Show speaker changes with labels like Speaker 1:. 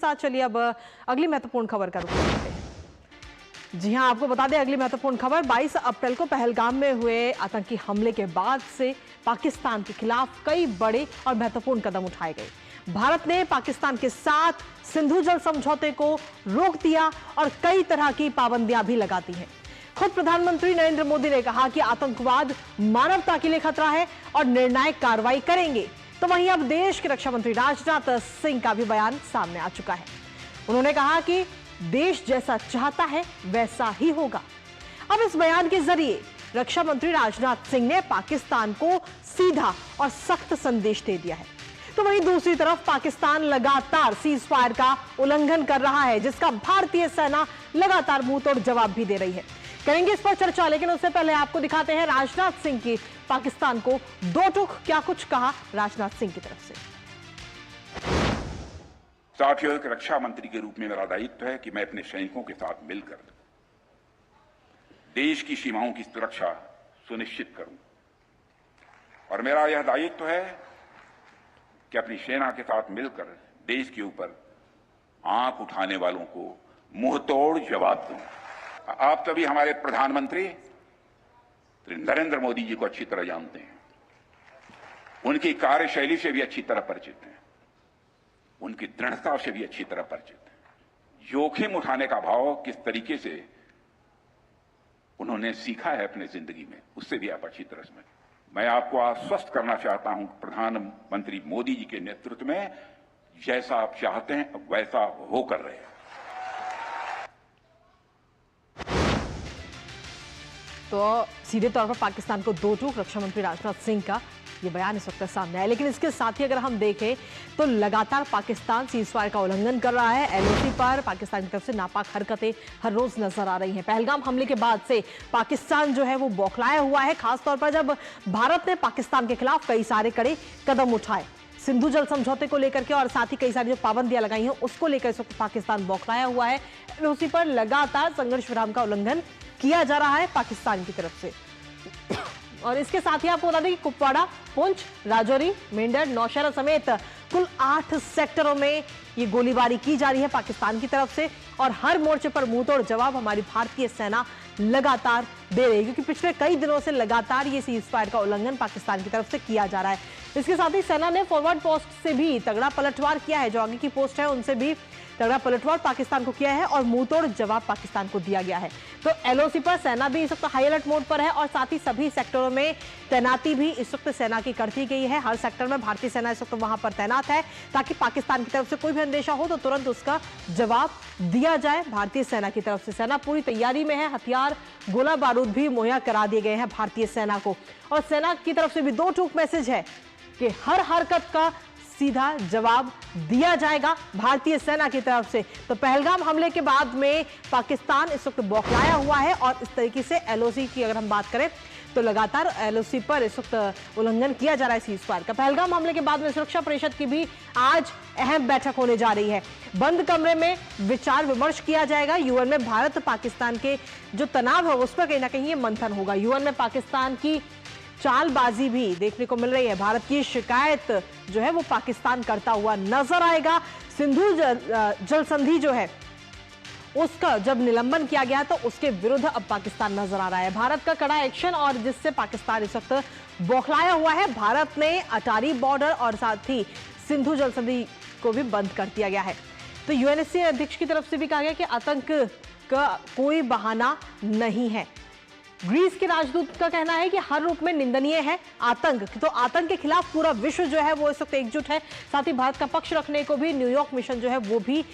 Speaker 1: साथ चलिए अब अगली महत्वपूर्ण खबर का रुख करते हैं। जी हां, आपको बता दें अगली महत्वपूर्ण खबर 22 अप्रैल को पहलगाम में हुए आतंकी हमले के बाद से पाकिस्तान के खिलाफ कई बड़े और महत्वपूर्ण कदम उठाए गए। भारत ने पाकिस्तान के साथ सिंधु जल समझौते को रोक दिया और कई तरह की पाबंदियां भी लगा दी हैं। खुद प्रधानमंत्री नरेंद्र मोदी ने कहा कि आतंकवाद मानवता के लिए खतरा है और निर्णायक कार्रवाई करेंगे। तो वहीं अब देश के रक्षा मंत्री राजनाथ सिंह का भी बयान सामने आ चुका है। उन्होंने कहा कि देश जैसा चाहता है वैसा ही होगा। अब इस बयान के जरिए रक्षा मंत्री राजनाथ सिंह ने पाकिस्तान को सीधा और सख्त संदेश दे दिया है। तो वहीं दूसरी तरफ पाकिस्तान लगातार सीज फायर का उल्लंघन कर रहा है, जिसका भारतीय सेना लगातार मुंहतोड़ जवाब भी दे रही है। करेंगे इस पर चर्चा, लेकिन उससे पहले आपको दिखाते हैं राजनाथ सिंह की पाकिस्तान को दो टूक क्या कुछ कहा राजनाथ सिंह की तरफ से।
Speaker 2: साथियों, एक रक्षा मंत्री के रूप में मेरा दायित्व है कि मैं अपने सैनिकों के साथ मिलकर देश की सीमाओं की सुरक्षा सुनिश्चित करूं, और मेरा यह दायित्व है कि अपनी सेना के साथ मिलकर देश के ऊपर आंख उठाने वालों को मुंहतोड़ जवाब दूं। आप सभी हमारे प्रधानमंत्री नरेंद्र मोदी जी को अच्छी तरह जानते हैं, उनकी कार्यशैली से भी अच्छी तरह परिचित हैं, उनकी दृढ़ता से भी अच्छी तरह परिचित हैं। जोखिम उठाने का भाव किस तरीके से उन्होंने सीखा है अपने जिंदगी में, उससे भी आप अच्छी तरह समझ। मैं आपको आश्वस्त करना चाहता हूं, प्रधानमंत्री मोदी जी के नेतृत्व में जैसा आप चाहते हैं वैसा होकर रहे।
Speaker 1: तो सीधे तौर पर पाकिस्तान को दो टूक रक्षा मंत्री राजनाथ सिंह का ये बयान इस वक्त सामने आया। लेकिन इसके साथ ही अगर हम देखें तो लगातार पाकिस्तान सीजफायर का उल्लंघन कर रहा है। एलओसी पर पाकिस्तान की तरफ से नापाक हरकतें हर रोज नजर आ रही हैं। पहलगाम हमले के बाद से पाकिस्तान जो है वो बौखलाया हुआ है, खासतौर पर जब भारत ने पाकिस्तान के खिलाफ कई सारे कड़े कदम उठाए, सिंधु जल समझौते को लेकर के, और साथ ही कई सारी जो पाबंदियां लगाई हैं उसको लेकर इस वक्त पाकिस्तान बौखलाया हुआ है। एलओसी पर लगातार संघर्ष विराम का उल्लंघन किया जा रहा है पाकिस्तान की तरफ से। और इसके साथ ही आपको बता दें कि कुपवाड़ा, पुंछ, राजौरी, मेंढर, नौशहरा समेत कुल 8 सेक्टरों में ये गोलीबारी की जा रही है पाकिस्तान की तरफ से, और हर मोर्चे पर मुंहतोड़ जवाब हमारी भारतीय सेना लगातार दे रही है, क्योंकि पिछले कई दिनों से लगातार ये सीज फायर का उल्लंघन पाकिस्तान की तरफ से किया जा रहा है। इसके साथ ही सेना ने फॉरवर्ड पोस्ट से भी तगड़ा पलटवार किया है, जो आगे की पोस्ट है उनसे भी तगड़ा पलटवार पाकिस्तान को किया है और मुंहतोड़ जवाब पाकिस्तान को दिया गया है। तो एलओसी पर सेना भी इस वक्त हाई अलर्ट मोड पर है, और साथ ही सभी सेक्टरों में तैनाती भी इस वक्त सेना की कर दी गई है। हर सेक्टर में भारतीय सेना इस वक्त वहां पर तैनात है, ताकि पाकिस्तान की तरफ से कोई भी अंदेशा हो तो तुरंत उसका जवाब दिया जाए भारतीय सेना की तरफ से। सेना पूरी तैयारी में है, हथियार, गोला बारूद भी मुहैया करा दिए गए हैं भारतीय सेना को, और सेना की तरफ से भी दो टूक मैसेज है कि हर हरकत का सीधा जवाब दिया जाएगा भारतीय सेना की तरफ से। तो पहलगाम हमले के बाद में पाकिस्तान इस वक्त बौखलाया हुआ है, और इस तरीके से एलओसी की अगर हम बात करें तो लगातार एलओसी पर इस वक्त उल्लंघन किया जा रहा है सीज फायर का। पहलगाम हमले के बाद में सुरक्षा परिषद की भी आज अहम बैठक होने जा रही है। बंद कमरे में विचार विमर्श किया जाएगा। यूएन में भारत पाकिस्तान के जो तनाव है उस पर कहीं ना कहीं ये मंथन होगा। यूएन में पाकिस्तान की चालबाजी भी देखने को मिल रही है। भारत की शिकायत जो है वो पाकिस्तान करता हुआ नजर आएगा। सिंधु जल संधि जो है उसका जब निलंबन किया गया तो उसके विरुद्ध अब पाकिस्तान नजर आ रहा है। भारत का कड़ा एक्शन, और जिससे पाकिस्तान इस वक्त बौखलाया हुआ है। भारत ने अटारी बॉर्डर और साथ ही सिंधु जल संधि को भी बंद कर दिया गया है। तो यूएनएससी अध्यक्ष की तरफ से भी कहा गया कि आतंक का कोई बहाना नहीं है। ग्रीस के राजदूत का कहना है कि हर रूप में निंदनीय है आतंक। तो आतंक के खिलाफ पूरा विश्व जो है वो इस वक्त एकजुट है। साथ ही भारत का पक्ष रखने को भी न्यूयॉर्क मिशन जो है वो भी